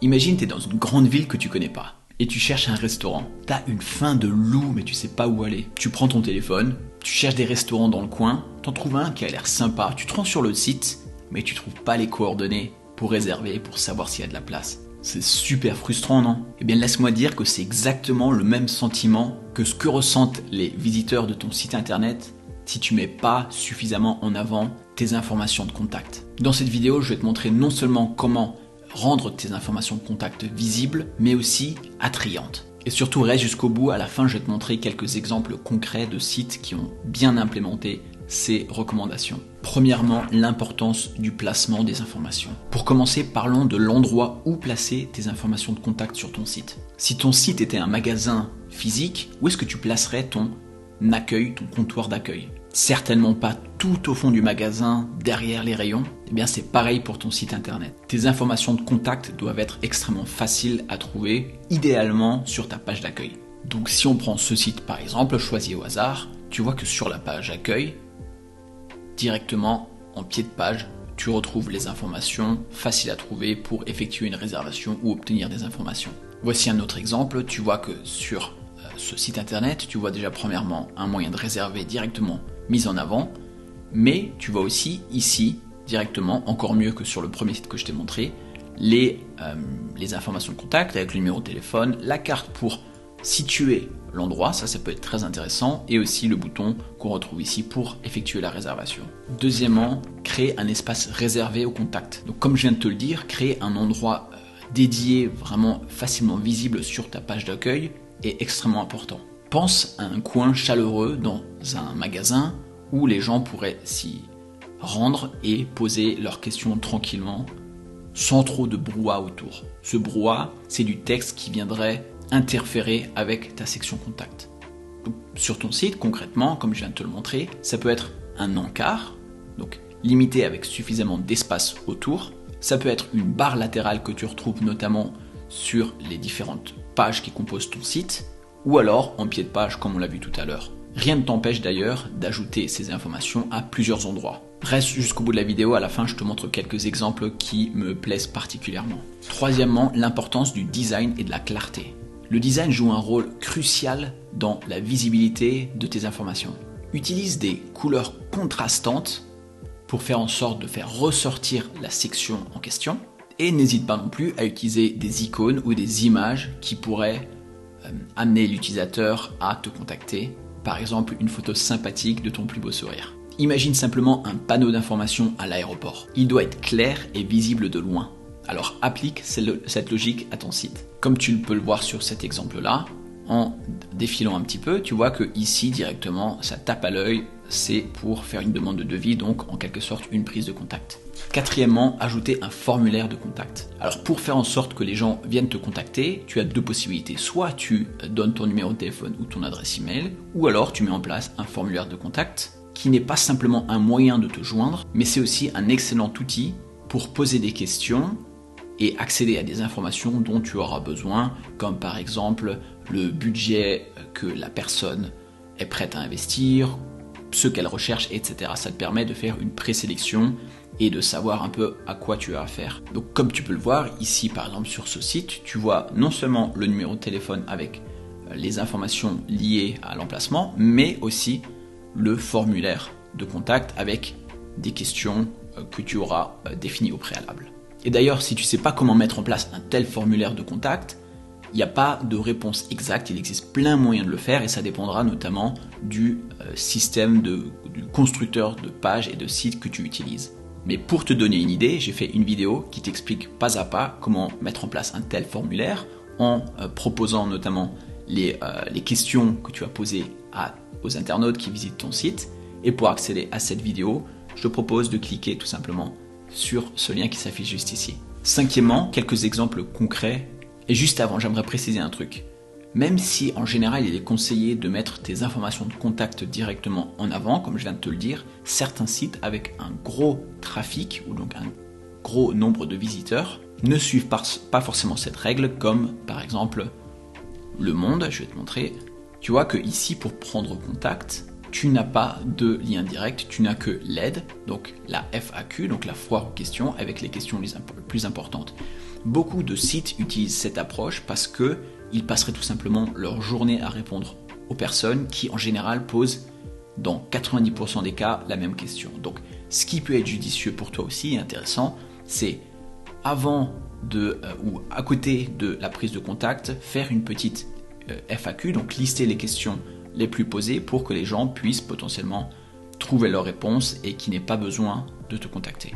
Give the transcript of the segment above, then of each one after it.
Imagine, tu es dans une grande ville que tu connais pas et tu cherches un restaurant. Tu as une faim de loup mais tu sais pas où aller. Tu prends ton téléphone, tu cherches des restaurants dans le coin, t'en trouves un qui a l'air sympa, tu te rends sur le site mais tu trouves pas les coordonnées pour réserver, pour savoir s'il y a de la place. C'est super frustrant, non? Eh bien, laisse-moi dire que c'est exactement le même sentiment que ce que ressentent les visiteurs de ton site internet si tu mets pas suffisamment en avant tes informations de contact. Dans cette vidéo, je vais te montrer non seulement comment rendre tes informations de contact visibles, mais aussi attrayantes. Et surtout, reste jusqu'au bout, à la fin, je vais te montrer quelques exemples concrets de sites qui ont bien implémenté ces recommandations. Premièrement, l'importance du placement des informations. Pour commencer, parlons de l'endroit où placer tes informations de contact sur ton site. Si ton site était un magasin physique, où est-ce que tu placerais ton accueil, ton comptoir d'accueil? Certainement pas tout au fond du magasin, derrière les rayons. Eh bien, c'est pareil pour ton site internet. Tes informations de contact doivent être extrêmement faciles à trouver, idéalement sur ta page d'accueil. Donc si on prend ce site par exemple, choisi au hasard, tu vois que sur la page accueil, directement en pied de page, tu retrouves les informations faciles à trouver pour effectuer une réservation ou obtenir des informations. Voici un autre exemple, tu vois que sur ce site internet, tu vois déjà premièrement un moyen de réserver directement mis en avant, mais tu vois aussi ici directement, encore mieux que sur le premier site que je t'ai montré, les informations de contact avec le numéro de téléphone, la carte pour situer l'endroit, ça peut être très intéressant, et aussi le bouton qu'on retrouve ici pour effectuer la réservation. Deuxièmement, créer un espace réservé au contact. Donc comme je viens de te le dire, créer un endroit dédié, vraiment facilement visible sur ta page d'accueil est extrêmement important. Pense à un coin chaleureux dans un magasin où les gens pourraient s'y rendre et poser leurs questions tranquillement, sans trop de brouhaha autour. Ce brouhaha, c'est du texte qui viendrait interférer avec ta section contact. Donc, sur ton site, concrètement, comme je viens de te le montrer, ça peut être un encart, donc limité avec suffisamment d'espace autour. Ça peut être une barre latérale que tu retrouves notamment sur les différentes pages qui composent ton site, ou alors en pied de page comme on l'a vu tout à l'heure. Rien ne t'empêche d'ailleurs d'ajouter ces informations à plusieurs endroits. Reste jusqu'au bout de la vidéo, à la fin je te montre quelques exemples qui me plaisent particulièrement. Troisièmement, l'importance du design et de la clarté. Le design joue un rôle crucial dans la visibilité de tes informations. Utilise des couleurs contrastantes pour faire en sorte de faire ressortir la section en question. Et n'hésite pas non plus à utiliser des icônes ou des images qui pourraient amener l'utilisateur à te contacter. Par exemple, une photo sympathique de ton plus beau sourire. Imagine simplement un panneau d'information à l'aéroport. Il doit être clair et visible de loin. Alors applique cette logique à ton site. Comme tu peux le voir sur cet exemple-là, en défilant un petit peu, tu vois que ici directement, ça tape à l'œil, c'est pour faire une demande de devis, donc en quelque sorte une prise de contact. Quatrièmement, ajouter un formulaire de contact. Alors pour faire en sorte que les gens viennent te contacter, tu as deux possibilités. Soit tu donnes ton numéro de téléphone ou ton adresse email, ou alors tu mets en place un formulaire de contact qui n'est pas simplement un moyen de te joindre, mais c'est aussi un excellent outil pour poser des questions et accéder à des informations dont tu auras besoin, comme par exemple le budget que la personne est prête à investir, ce qu'elle recherche, etc. Ça te permet de faire une présélection et de savoir un peu à quoi tu as affaire. Donc comme tu peux le voir, ici par exemple sur ce site, tu vois non seulement le numéro de téléphone avec les informations liées à l'emplacement, mais aussi le formulaire de contact avec des questions que tu auras définies au préalable. Et d'ailleurs, si tu ne sais pas comment mettre en place un tel formulaire de contact, il n'y a pas de réponse exacte, il existe plein de moyens de le faire et ça dépendra notamment du système du constructeur de pages et de sites que tu utilises. Mais pour te donner une idée, j'ai fait une vidéo qui t'explique pas à pas comment mettre en place un tel formulaire en proposant notamment les questions que tu vas poser aux internautes qui visitent ton site. Et pour accéder à cette vidéo, je te propose de cliquer tout simplement sur ce lien qui s'affiche juste ici. Cinquièmement, quelques exemples concrets. Et juste avant, j'aimerais préciser un truc. Même si en général il est conseillé de mettre tes informations de contact directement en avant, comme je viens de te le dire, certains sites avec un gros trafic ou donc un gros nombre de visiteurs ne suivent pas forcément cette règle, comme par exemple Le Monde, je vais te montrer. Tu vois que ici pour prendre contact, tu n'as pas de lien direct, tu n'as que l'aide, donc la FAQ, donc la foire aux questions, avec les questions les plus importantes. Beaucoup de sites utilisent cette approche parce qu'ils passeraient tout simplement leur journée à répondre aux personnes qui en général posent dans 90% des cas la même question. Donc ce qui peut être judicieux pour toi aussi et intéressant, c'est avant ou à côté de la prise de contact, faire une petite FAQ, donc lister les questions les plus posées pour que les gens puissent potentiellement trouver leurs réponses et qui n'aient pas besoin de te contacter.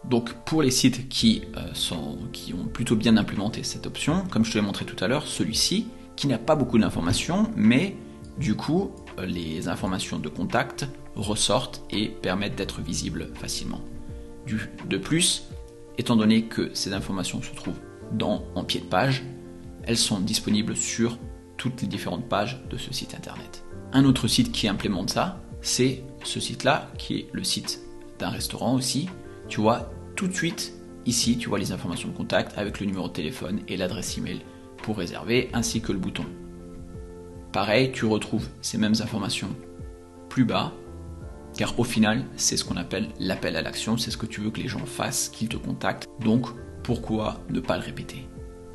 Donc pour les sites qui ont plutôt bien implémenté cette option, comme je te l'ai montré tout à l'heure, celui-ci, qui n'a pas beaucoup d'informations, mais du coup, les informations de contact ressortent et permettent d'être visibles facilement. De plus, étant donné que ces informations se trouvent en pied de page, elles sont disponibles sur toutes les différentes pages de ce site internet. Un autre site qui implémente ça, c'est ce site-là, qui est le site d'un restaurant aussi. Tu vois, tout de suite, ici, tu vois les informations de contact avec le numéro de téléphone et l'adresse email pour réserver, ainsi que le bouton. Pareil, tu retrouves ces mêmes informations plus bas, car au final, c'est ce qu'on appelle l'appel à l'action, c'est ce que tu veux que les gens fassent, qu'ils te contactent, donc pourquoi ne pas le répéter?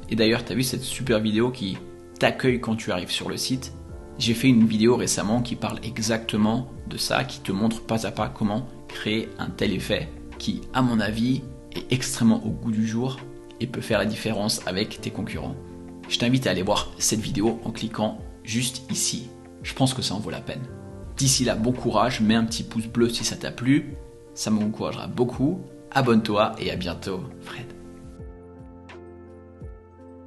Et d'ailleurs, tu as vu cette super vidéo qui t'accueille quand tu arrives sur le site? J'ai fait une vidéo récemment qui parle exactement de ça, qui te montre pas à pas comment créer un tel effet qui, à mon avis, est extrêmement au goût du jour et peut faire la différence avec tes concurrents. Je t'invite à aller voir cette vidéo en cliquant juste ici. Je pense que ça en vaut la peine. D'ici là, bon courage, mets un petit pouce bleu si ça t'a plu, ça m'encouragera beaucoup. Abonne-toi et à bientôt, Fred.